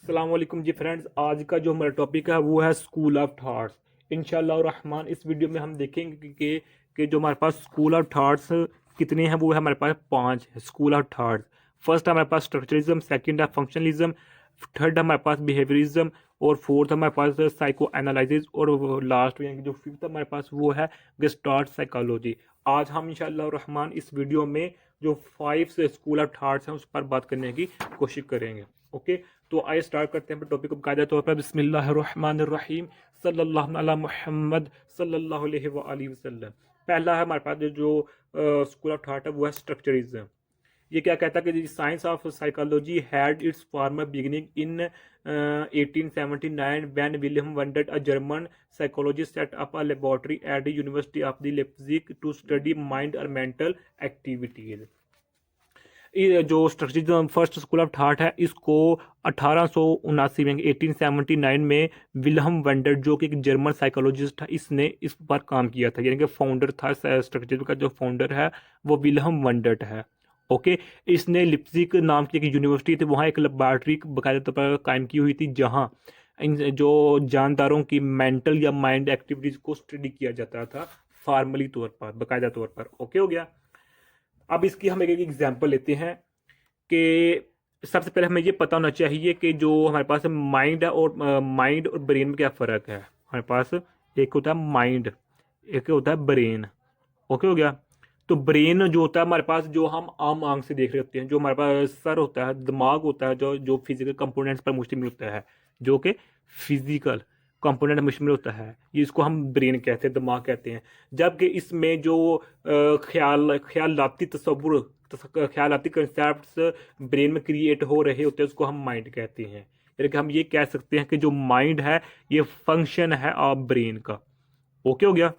अस्सलाम वालेकुम जी फ्रेंड्स। आज का जो हमारा टॉपिक है वो है स्कूल ऑफ थॉट्स। इंशाल्लाह रहमान इस वीडियो में हम देखेंगे कि जो हमारे पास स्कूल ऑफ थॉट्स कितने हैं। वो है हमारे पास 5 है स्कूल ऑफ थॉट्स। फर्स्ट है हमारे पास स्ट्रक्चरलिज्म, सेकंड है फंक्शनलिज्म, थर्ड है हमारे पास बिहेवियरिज्म, और फोर्थ हमारे पास साइको एनालिसिस, और लास्ट यानी कि जो फिफ्थ हमारे पास वो है गेस्टाल्ट साइकोलॉजी। आज हम इंशाल्लाह रहमान इस वीडियो में जो 5 स्कूल ऑफ थॉट्स हैं उस पर बात करने की कोशिश करेंगे। ओके, तो आइए स्टार्ट करते हैं टॉपिक को कायदा तौर पर। बिस्मिल्लाहिर्रहमानिर्रहीम, सल्लल्लाहु अला मुहम्मद सल्लल्लाहु अलैहि वसल्लम। पहला है हमारे पास जो स्कूल ऑफ थॉट है वो है स्ट्रक्चरिज्म। ये क्या कहता है कि science of psychology had its formal beginning in 1879 when William Wundt a German psychologist set up a laboratory at the university of the Leipzig to study mind और मेंटल एक्टिविटीज। ये जो structuralism first school of thought है इसको 1879 में 1879 में Wilhelm vendor जो कि एक जर्मन साइकोलॉजिस्ट था इसने इस पर काम किया था। यानी कि फाउंडर था स्ट्रक्चरिज्म का, जो फाउंडर है वो विल्हम वेंडर है। ओके, इसने लिप्जिग नाम की एक यूनिवर्सिटी थी, वहाँ एक लेबॉर्ट्री बाकायदा तौर पर कायम की हुई थी, जहाँ इन जो जानदारों की मेंटल या माइंड एक्टिविटीज को स्टडी किया जाता था फॉर्मली तौर पर, बाकायदा तौर पर। ओके हो गया। अब इसकी हम एक एग्जांपल लेते हैं कि सबसे पहले हमें ये पता होना चाहिए कि जो हमारे पास माइंड है और माइंड और ब्रेन में क्या फ़र्क है। हमारे पास एक होता है माइंड, एक होता है ब्रेन। ओके हो गया। तो ब्रेन जो होता है हमारे पास, जो हम आम आंख से देख रहे होते हैं, जो हमारे पास सर होता है, दिमाग होता है, जो जो फिजिकल कंपोनेंट्स पर मुश्तमिल होता है, जो कि फिजिकल कंपोनेंट मुश्तमिल होता है, ये इसको हम ब्रेन कहते हैं, दिमाग कहते हैं। जबकि इसमें जो ख्यालाती तस्वुर, ख्यालाती कंसेप्ट ब्रेन में क्रिएट हो रहे होते हैं, उसको हम माइंड कहते हैं। यानी कि हम ये कह सकते हैं कि जो माइंड है ये फंक्शन है ऑफ ब्रेन का। ओके हो गया।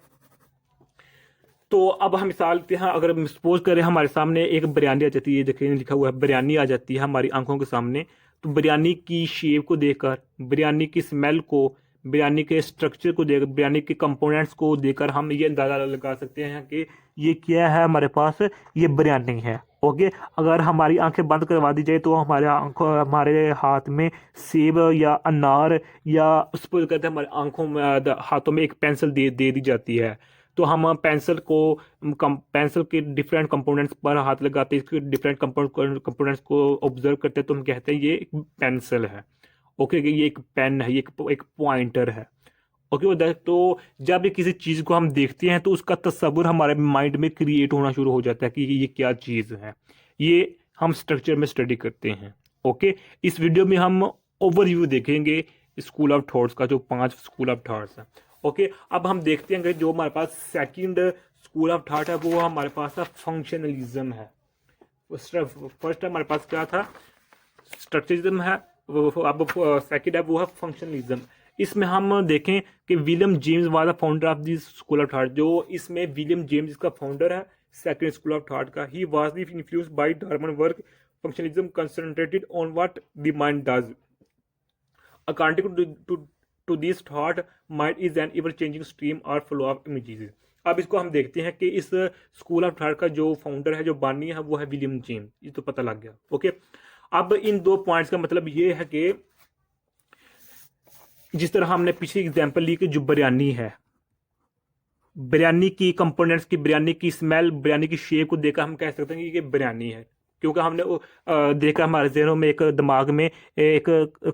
तो अब हम मिसाल लेते हैं, अगर हम सपोज करें हमारे सामने एक बिरयानी आ जाती है, देखिए लिखा हुआ है बिरयानी आ जाती है हमारी आंखों के सामने। तो बिरयानी की शेप को देखकर, बिरयानी की स्मेल को, बिरयानी के स्ट्रक्चर को देखकर, बिरयानी के कंपोनेंट्स को देखकर हम ये अंदाज़ा लगा सकते हैं कि ये क्या है हमारे पास, ये बिरयानी है। ओके, अगर हमारी आंखें बंद करवा दी जाए तो हमारे आंखों, हमारे हाथ में सेब या अनार, या सपोज करते हैं हमारे आंखों में, हाथों में एक पेंसिल दे दी जाती है। तो हम पेंसिल को, पेंसिल के डिफरेंट कंपोनेंट्स पर हाथ लगाते हैं, इसके डिफरेंट कंपोनेंट्स को ऑब्जर्व करते हैं, तो हम कहते हैं ये एक पेंसिल है। ओके, ये एक पेन है, ये एक पॉइंटर है। ओके उधर। तो जब भी किसी चीज़ को हम देखते हैं तो उसका तस्वुर हमारे माइंड में क्रिएट होना शुरू हो जाता है कि ये क्या चीज़ है। ये हम स्ट्रक्चर में स्टडी करते हैं। ओके, इस वीडियो में हम ओवरव्यू देखेंगे स्कूल ऑफ थॉट्स का, जो 5 स्कूल ऑफ थॉट्स हैं। ओके, अब हम देखते हैं कि जो हमारे पास सेकंड स्कूल ऑफ थॉट है वो हमारे पास है फंक्शनलिज्म है। फर्स्ट हमारे पास क्या था, स्ट्रक्चरिज्म है। अब सेकंड है वो है फंक्शनलिज्म। इसमें हम देखें कि William James was the founder of this school of thought. जो इसमें विलियम जेम्स इसका फाउंडर है सेकंड स्कूल ऑफ थॉट का। He was the influenced by Darwin work. Functionalism concentrated on what the mind does. According to this thought, mind is an ever changing stream or flow of images. अब इसको हम देखते हैं कि इस school of thought का जो founder है, जो बानी है, वो है विलियम जेम्स। ये तो पता लग गया। ओके, अब इन 2 पॉइंट्स का मतलब ये है कि जिस तरह हमने पिछली एग्जांपल ली कि जो बिरयानी है, बिरयानी की कंपोनेंट्स की, बिरयानी की स्मेल, बिरयानी की शेप को देखकर हम कह सकते हैं कि ये बिरयानी है, क्योंकि हमने देखा, हमारे जहनों में, एक दिमाग में एक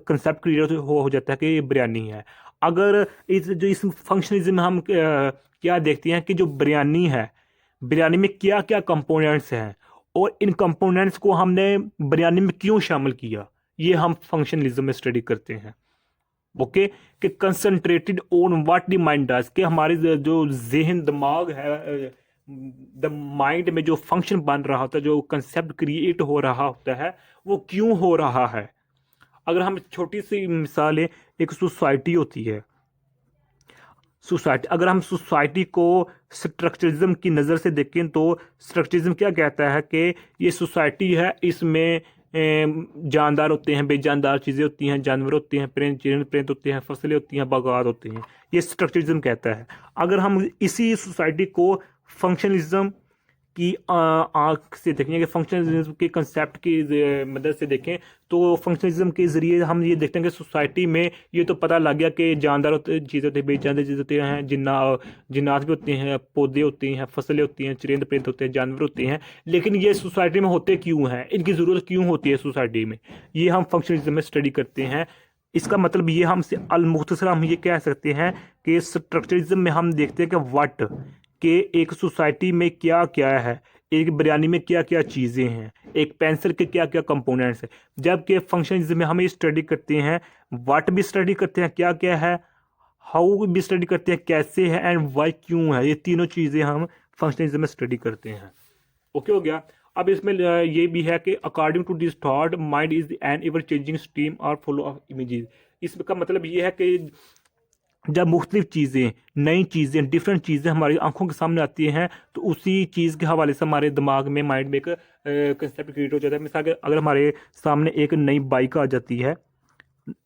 कंसेप्ट क्रिएट हो जाता है कि ये बिरयानी है। अगर इस फंक्शनलिज्म में हम क्या देखते हैं कि जो बिरयानी है, बिरयानी में क्या क्या कंपोनेंट्स हैं और इन कंपोनेंट्स को हमने बिरयानी में क्यों शामिल किया, ये हम फंक्शनलिज्म में स्टडी करते हैं। ओके, कि concentrated on what the mind does, कि हमारे जो जहन, दिमाग है, द माइंड में जो फंक्शन बन रहा होता है, जो कंसेप्ट क्रिएट हो रहा होता है, वो क्यों हो रहा है। अगर हम छोटी सी मिसाल लें, एक सोसाइटी होती है, सोसाइटी, अगर हम सोसाइटी को स्ट्रक्चरिज्म की नज़र से देखें तो स्ट्रक्चरिज्म क्या कहता है कि ये सोसाइटी है, इसमें जानदार होते हैं, बेजानदार चीज़ें होती हैं, जानवर होते हैं, प्रेत होते हैं, फसलें होती हैं, बागात होते हैं। ये स्ट्रक्चरिज्म कहता है। अगर हम इसी सोसाइटी को फंक्शनलिज्म की आँख से देखें कि फंक्शनलिज्म के कंसेप्ट की मदद से देखें तो फंक्शनलिज्म के ज़रिए हम ये देखते हैं कि सोसाइटी में ये तो पता लग गया कि जानदार होते चीज़ें होती हैं, बेजानदार चीज़ें होती हैं, जिन्नात भी होते हैं, पौधे होती हैं, फसलें होती हैं, चिरिंद परिंद होते हैं, जानवर होते हैं, लेकिन ये सोसाइटी में होते क्यों हैं, इनकी ज़रूरत क्यों होती है सोसाइटी में, ये हम फंक्शनलिज्म में स्टडी करते हैं। इसका मतलब ये हमसे अलमुख्तसर हम ये कह सकते हैं कि स्ट्रक्चरलिज्म में हम देखते हैं कि व्हाट कि एक सोसाइटी में क्या क्या है, एक बिरयानी में क्या क्या चीज़ें हैं, एक पेंसिल के क्या क्या कंपोनेंट्स हैं। जबकि फंक्शनलिज्म में हम स्टडी करते हैं, व्हाट भी स्टडी करते हैं क्या क्या है, हाउ भी स्टडी करते हैं कैसे है, एंड वाई क्यों है। ये तीनों चीज़ें हम फंक्शनलिज्म में स्टडी करते हैं। ओके हो गया। अब इसमें ये भी है कि according to this thought mind is an ever changing stream और फ्लो ऑफ इमेजेस। इसका मतलब ये है कि जब मुख्तलिफ चीज़ें, नई चीज़ें, डिफरेंट चीज़ें हमारी आंखों के सामने आती हैं तो उसी चीज़ के हवाले से हमारे दिमाग में, माइंड में एक कंसेप्ट क्रिएट हो जाता है। मिसाल के अगर हमारे सामने एक नई बाइक आ जाती है,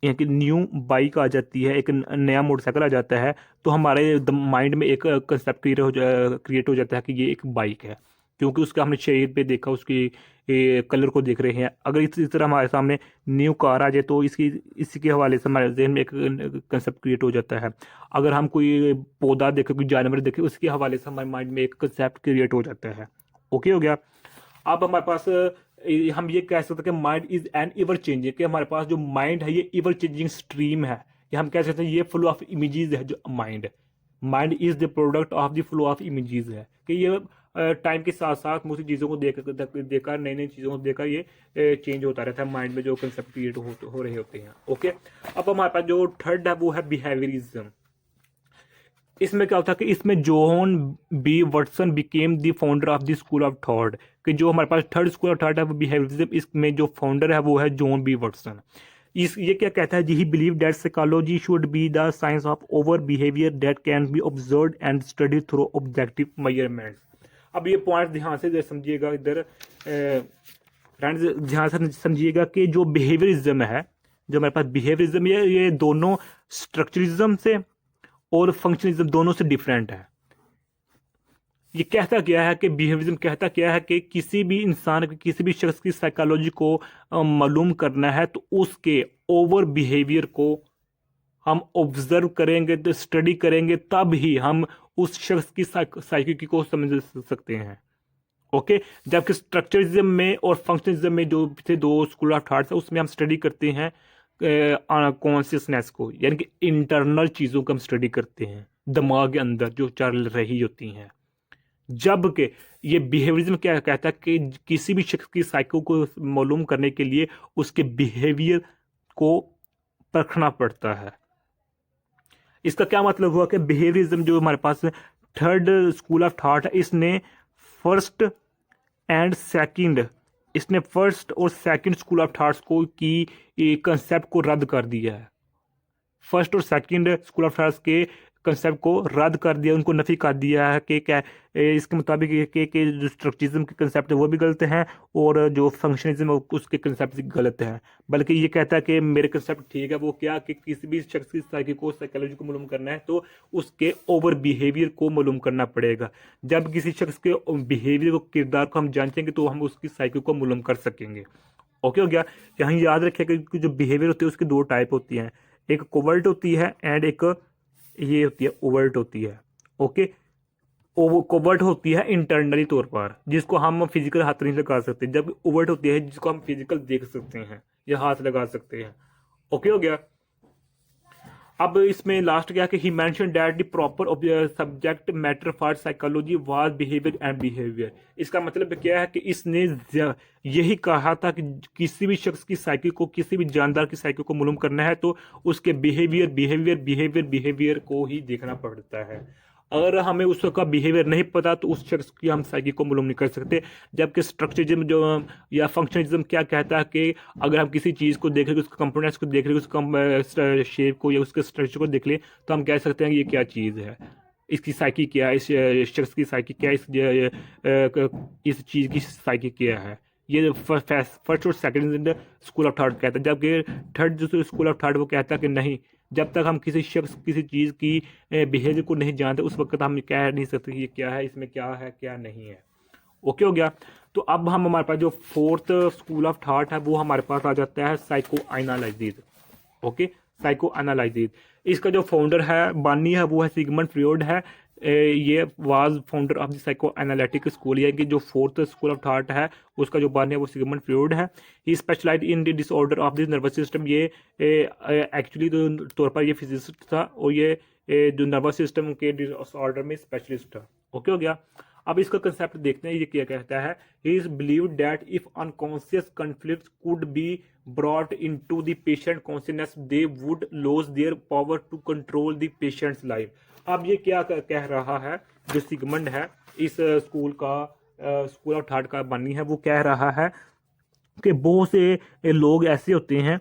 एक न्यू बाइक आ जाती है, एक नया मोटरसाइकिल आ जाता है, तो हमारे माइंड में एक कंसेप्ट क्रिएट हो जाता है कि ये एक बाइक है, क्योंकि उसका हमने शेप पे देखा, उसकी कलर को देख रहे हैं। अगर इसी तरह हमारे सामने न्यू कार आ जाए तो इसी के हवाले से हमारे जहन में एक कंसेप्ट क्रिएट हो जाता है। अगर हम कोई पौधा देखें, कोई जानवर देखें, उसके हवाले से हमारे माइंड में एक कंसेप्ट क्रिएट हो जाता है। ओके हो गया। अब हमारे पास हम ये कह सकते हैं कि mind is an ever changing, कि हमारे पास जो माइंड है ये एवर चेंजिंग स्ट्रीम है, या हम कह सकते हैं ये फ्लो ऑफ इमेजेस है। जो mind is the product of the flow of images है, कि ये टाइम के साथ साथ मुझे चीज़ों को देखकर नई नई चीज़ों को देखकर ये चेंज होता रहता है माइंड में, जो कंसेप्ट क्रिएट हो रहे होते हैं। ओके। अब हमारे पास जो थर्ड है वो है बिहेवियरिज्म। इसमें क्या होता है कि इसमें John B Watson became the founder of the school of thought, कि जो हमारे पास थर्ड स्कूल ऑफ थॉट है वो बिहेवियरिज्म, इसमें जो फाउंडर है वो है जॉन बी वॉटसन। ये क्या कहता है, ही believe that psychology should be the science of over behaviour that can be observed and study through objective measurements. अब ये पॉइंट ध्यान से समझिएगा, इधर फ्रेंड्स ध्यान से समझिएगा कि जो बिहेवियरिज्म है, जो हमारे पास बिहेवियरिज्म ये दोनों स्ट्रक्चरिज्म से और फंक्शनलिज्म दोनों से डिफरेंट है। ये कहता क्या है कि बिहेवियरिज्म कहता क्या है कि किसी भी इंसान, किसी भी शख्स की साइकोलॉजी को मालूम करना है तो उसके ओवर बिहेवियर को हम ऑब्जर्व करेंगे, तो स्टडी करेंगे, तब ही हम उस शख्स की साइकी को समझ सकते हैं। ओके। जबकि स्ट्रक्चरिज्म में और फंक्शनलिज्म में जो थे दो स्कूल ऑफ थॉट्स है, उसमें हम स्टडी करते हैं कॉन्शियसनेस को, यानी कि इंटरनल चीज़ों को हम स्टडी करते हैं, दिमाग के अंदर जो चल रही होती हैं। जबकि ये बिहेवियरिज्म क्या कहता है कि किसी भी शख्स की साइको को मालूम करने के लिए उसके बिहेवियर को परखना पड़ता है। इसका क्या मतलब हुआ कि बिहेवियरिज्म जो हमारे पास थर्ड स्कूल ऑफ थॉट है, इसने फर्स्ट और सेकंड स्कूल ऑफ थॉट्स को की कंसेप्ट को रद्द कर दिया है। फर्स्ट और सेकंड स्कूल ऑफ थॉट्स के कंसेप्ट को रद्द कर दिया, उनको नफी कर दिया है कि क्या इसके मुताबिक कि जो स्ट्रक्चरिज्म के कंसेप्ट है वो भी गलत हैं और जो फंक्शनलिज्म उसके कंसेप्ट गलत हैं। बल्कि ये कहता है कि मेरे कंसेप्ट ठीक है। वो क्या कि किसी भी शख्स की साइकोलॉजी को मालूम करना है तो उसके ओवर बिहेवियर को मालूम करना पड़ेगा। जब किसी शख्स के बिहेवियर को, किरदार को हम जांचेंगे तो हम उसकी साइको को मालूम कर सकेंगे। ओके हो गया। यहाँ याद रखिएगा कि जो बिहेवियर होती है उसकी दो टाइप होती हैं, एक कोवर्ट होती है एंड एक ये होती है ओवर्ट होती है। ओके। कोवर्ट होती है इंटरनली तौर पर, जिसको हम फिजिकल हाथ नहीं लगा सकते, जब ओवर्ट होती है जिसको हम फिजिकल देख सकते हैं या हाथ लगा सकते हैं। ओके हो गया। अब इसमें लास्ट क्या कि he mention that the proper subject matter for psychology was behaviour and behaviour. इसका मतलब क्या है कि इसने यही कहा था कि किसी भी शख्स की साइकी को, किसी भी जानदार की साइकी को मालूम करना है तो उसके बिहेवियर को ही देखना पड़ता है। अगर हमें उसका बिहेवियर नहीं पता तो उस शख्स की हम साइकी को मालूम नहीं कर सकते। जबकि स्ट्रक्चरिज्म जो या फंक्शनलिज्म क्या कहता है कि अगर हम किसी चीज़ को देख लें, उसके कंपोनेंट्स को देख लें, उसका शेप को या उसके स्ट्रक्चर को देख लें तो हम कह सकते हैं कि ये क्या चीज़ है, इसकी साइकी क्या है, इस शख्स की साइकी क्या है, इस चीज़ की साइकी क्या है। ये फर्स्ट और सेकंड स्कूल ऑफ थॉट कहता है। जबकि थर्ड जो स्कूल ऑफ थॉट वो कहता है कि नहीं, जब तक हम किसी शख्स, किसी चीज़ की बिहेवियर को नहीं जानते उस वक्त हम कह नहीं सकते कि ये क्या है, इसमें क्या है क्या नहीं है। ओके हो गया। तो अब हम हमारे पास जो फोर्थ स्कूल ऑफ थॉट है वो हमारे पास आ जाता है psycho analysis. Okay, psycho analysis, इसका जो फाउंडर है, बानी है, वो है सिगमंड फ्रॉइड है। ये was founder of the psycho analytic school, यानी कि जो फोर्थ स्कूल ऑफ थॉट है उसका जो बानी है वो सिगमंड फ्रॉइड है। He specialise in the disorder of the nervous system. ये एक्चुअली तो तौर पर ये फिजिसिस्ट था और ये जो नर्वस सिस्टम के डिसऑर्डर में स्पेशलिस्ट था। ओके हो गया। अब इसका कंसेप्ट देखते हैं, ये क्या कहता है। He is believe that if unconscious conflict could be brought into the patient consciousness they would lose their power to control the patient's life। अब ये क्या कह रहा है, जो सिगमंड है इस स्कूल का, स्कूल ऑफ थॉट का बानी है, वो कह रहा है कि बहुत से लोग ऐसे होते हैं,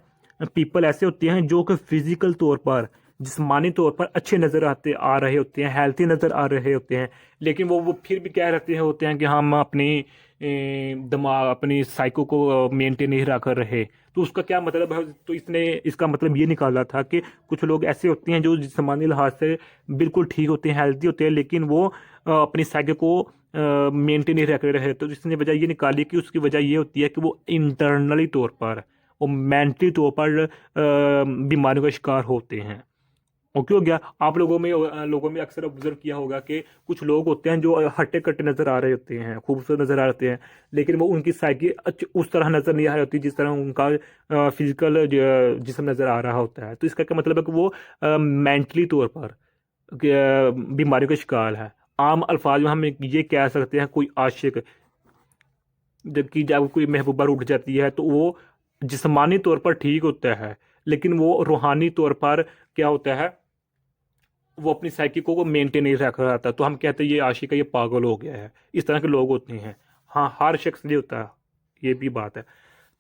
पीपल ऐसे होते हैं जो कि फिजिकल तौर पर, जिस्मानी तौर पर अच्छे नज़र आ रहे होते हैं, हेल्थी नज़र आ रहे होते हैं, लेकिन वो फिर भी कह रहते होते हैं कि हम अपनी दिमाग, अपनी साइको को मेंटेन नहीं रख रहे। तो उसका क्या मतलब है? तो इसने इसका मतलब ये निकाला था कि कुछ लोग ऐसे होते हैं जो जिस्मानी लिहाज से बिल्कुल ठीक होते हैं, हेल्थी होते हैं, लेकिन वो अपनी साइको को मेंटेन नहीं रख रहे। तो इसने वजह ये निकाली कि उसकी वजह ये होती है कि वो इंटरनली तौर पर, वो मेंटली तौर पर बीमारियों का शिकार होते हैं। ओके हो गया। आप लोगों में अक्सर ऑब्जर्व किया होगा कि कुछ लोग होते हैं जो हट्टे कट्टे नजर आ रहे होते हैं, खूबसूरत नजर आ रहे होते हैं, लेकिन वो उनकी साइकी उस तरह नजर नहीं आ रही होती जिस तरह उनका फिजिकल जिस्म नजर आ रहा होता है। तो इसका क्या मतलब है कि वो मेंटली तौर पर बीमारियों का शिकार है। आम अल्फाज में हम ये कह सकते हैं, कोई आशिक जबकि जब कोई महबूबा उठ जाती है तो वो जिस्मानी तौर पर ठीक होता है, लेकिन वो रूहानी तौर पर क्या होता है, वो अपनी साइकी को मेंटेन नहीं रख रहा था। तो हम कहते हैं ये आशिक है, ये पागल हो गया है। इस तरह के लोग होते हैं। हाँ, हर शख्स नहीं होता, ये भी बात है।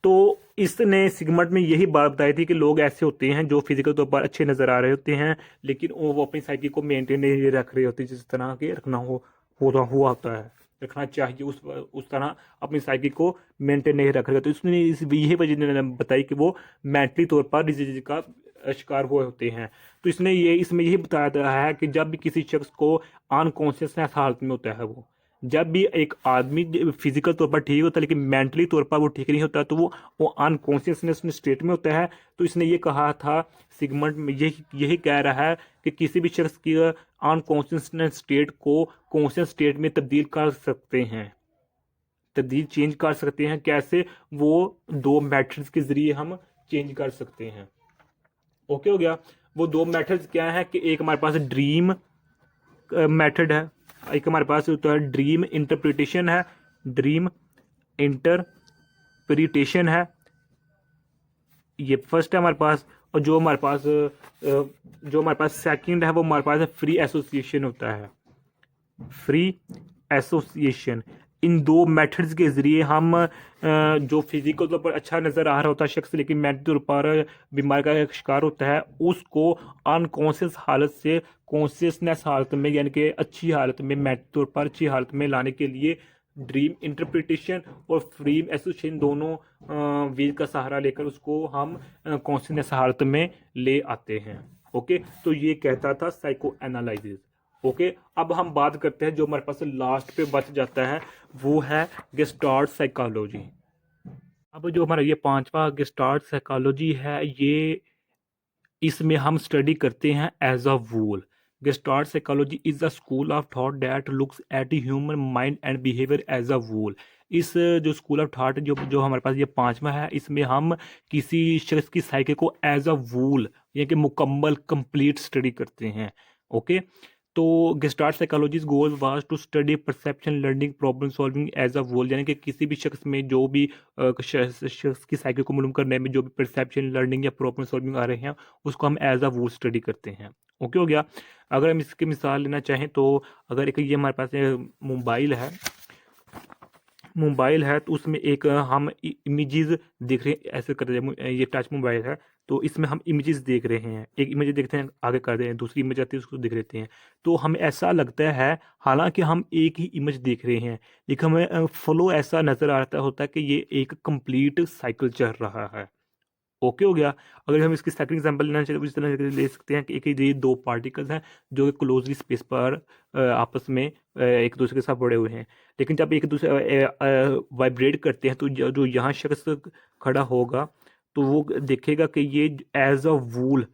तो इसने सिगमंड में यही बात बताई थी कि लोग ऐसे होते हैं जो फिजिकल तौर पर अच्छे नजर आ रहे होते हैं, लेकिन वो अपनी साइकी को मेंटेन नहीं रख रहे होते जिस तरह के रखना होता हुआ होता है, रखना चाहिए। उस तरह अपनी साइकी को मेंटेन नहीं रख रहे। तो इसने यही वजह बताई कि वो मेंटली तौर पर डिजीज का शिकार हुए होते हैं। तो इसमें यही बताया है कि जब भी किसी शख्स को अनकॉन्शियसनेस हालत में होता है, वो जब भी एक आदमी फिजिकल तौर पर ठीक होता है लेकिन मेंटली तौर पर वो ठीक नहीं होता, तो वो अनकॉन्शियसनेस स्टेट में होता है। तो इसने ये कहा था, सिगमंड में यही कह रहा है कि किसी भी शख्स की अनकॉन्शियसनेस स्टेट को कॉन्शियस स्टेट में तब्दील कर सकते हैं, तब्दील चेंज कर सकते हैं। कैसे? वो दो मेथड्स के जरिए हम चेंज कर सकते हैं। ओके हो गया। वो दो मेथड्स क्या है कि एक हमारे पास ड्रीम मेथड है, एक हमारे पास होता है ड्रीम इंटरप्रिटेशन है, ड्रीम इंटरप्रिटेशन है, ये फर्स्ट है हमारे पास। और जो हमारे पास सेकंड है वो हमारे पास फ्री एसोसिएशन होता है, फ्री एसोसिएशन। इन दो मेथड्स के ज़रिए हम जो फिजिकल तौर पर अच्छा नज़र आ रहा होता है शख्स, लेकिन मेंटल तौर पर बीमारी का शिकार होता है, उसको अनकॉन्शियस हालत से कॉन्शियसनेस हालत में, यानी कि अच्छी हालत में, मेंटल तौर पर अच्छी हालत में लाने के लिए ड्रीम इंटरप्रिटेशन और फ्री एसोसिएशन दोनों वे का सहारा लेकर उसको हम कॉन्शियसनेस हालत में ले आते हैं। ओके, तो ये कहता था साइको एनालिसिस। ओके, अब हम बात करते हैं जो हमारे पास लास्ट पे बच जाता है, वो है गेस्टाल्ट साइकोलॉजी। अब जो हमारा ये पांचवा गेस्टाल्ट साइकोलॉजी है, ये इसमें हम स्टडी करते हैं as a whole. Gestalt psychology is a school of thought that looks at human mind and behaviour as a whole. इस जो स्कूल ऑफ थॉट जो जो हमारे पास ये पांचवा है, इसमें हम किसी शख्स की साइकी को एज अ वूल, यानी कि मुकम्मल कंप्लीट स्टडी करते हैं। ओके, तो gestalt psychology goal was to study perception learning problem solving as a whole, यानी कि किसी भी शख्स में जो भी शख्स की साइकिल को मालूम करने में जो भी परसेप्शन लर्निंग या प्रॉब्लम सॉल्विंग आ रहे हैं, उसको हम एज अ वोल स्टडी करते हैं। ओके हो गया। अगर हम इसकी मिसाल लेना चाहें तो अगर एक ये हमारे पास मोबाइल है, मोबाइल है, तो उसमें एक हम इमेजेस देख रहे हैं, ऐसे कर रहे हैं, ये टच मोबाइल है, तो इसमें हम इमेजेस देख रहे हैं, एक इमेज देखते हैं, आगे कर रहे हैं, दूसरी इमेज आती है उसको देख लेते हैं। तो हमें ऐसा लगता है हालांकि हम एक ही इमेज देख रहे हैं, लेकिन हमें फ्लो ऐसा नज़र आता होता है कि ये एक कंप्लीट साइकिल चल रहा है। ओके हो गया। अगर हम इसकी सेकंड एग्जांपल लेना चाहिए तो इस तरह से ले सकते हैं कि ये दो पार्टिकल्स हैं जो क्लोजली स्पेस पर आपस में एक दूसरे के साथ बड़े हुए हैं, लेकिन जब एक दूसरे वाइब्रेट करते हैं तो जो यहाँ शख्स खड़ा होगा तो वो देखेगा कि ये एज अ वूल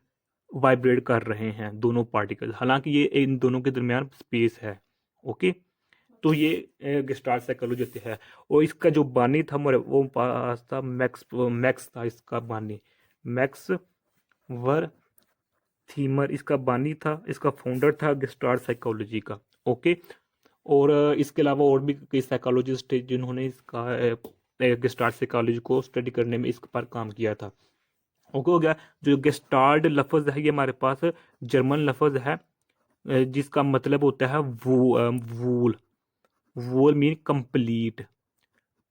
वाइब्रेट कर रहे हैं दोनों पार्टिकल्स, हालांकि ये इन दोनों के दरमियान स्पेस है। ओके, तो ये गेस्टाल्ट साइकोलॉजी है। और इसका जो बानी था मेरे वो पास था मैक्स, मैक्स था इसका बानी, मैक्स वर थीमर इसका बानी था, इसका फाउंडर था गेस्टाल्ट साइकोलॉजी का। ओके, और इसके अलावा और भी कई साइकोलॉजिस्ट थे जिन्होंने इसका गेस्टाल्ट साइकोलॉजी को स्टडी करने में इस पर काम किया था। ओके हो गया। जो गेस्टाल्ट लफ्ज़ है ये हमारे पास जर्मन लफ्ज़ है जिसका मतलब होता है whole. Whole mean complete,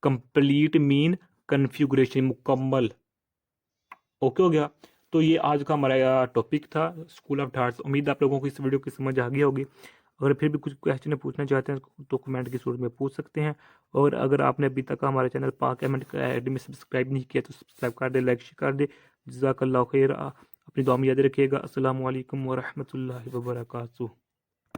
complete mean configuration, मुकम्मल। ओके हो गया। तो ये आज का हमारा टॉपिक था स्कूल ऑफ थॉट्स। उम्मीद है आप लोगों को इस वीडियो की समझ आ गई होगी। अगर फिर भी कुछ क्वेश्चन पूछना चाहते हैं तो कमेंट की सूरत में पूछ सकते हैं। और अगर आपने अभी तक हमारे चैनल पाक एमएंड अकेडमी सब्सक्राइब नहीं किया तो सब्सक्राइब कर दे, लाइक कर दे। जज़ाकल्लाह खैर। अपनी दुआ में याद रखिएगा। अस्सलामु अलैकुम व रहमतुल्लाहि व बरकातुहू।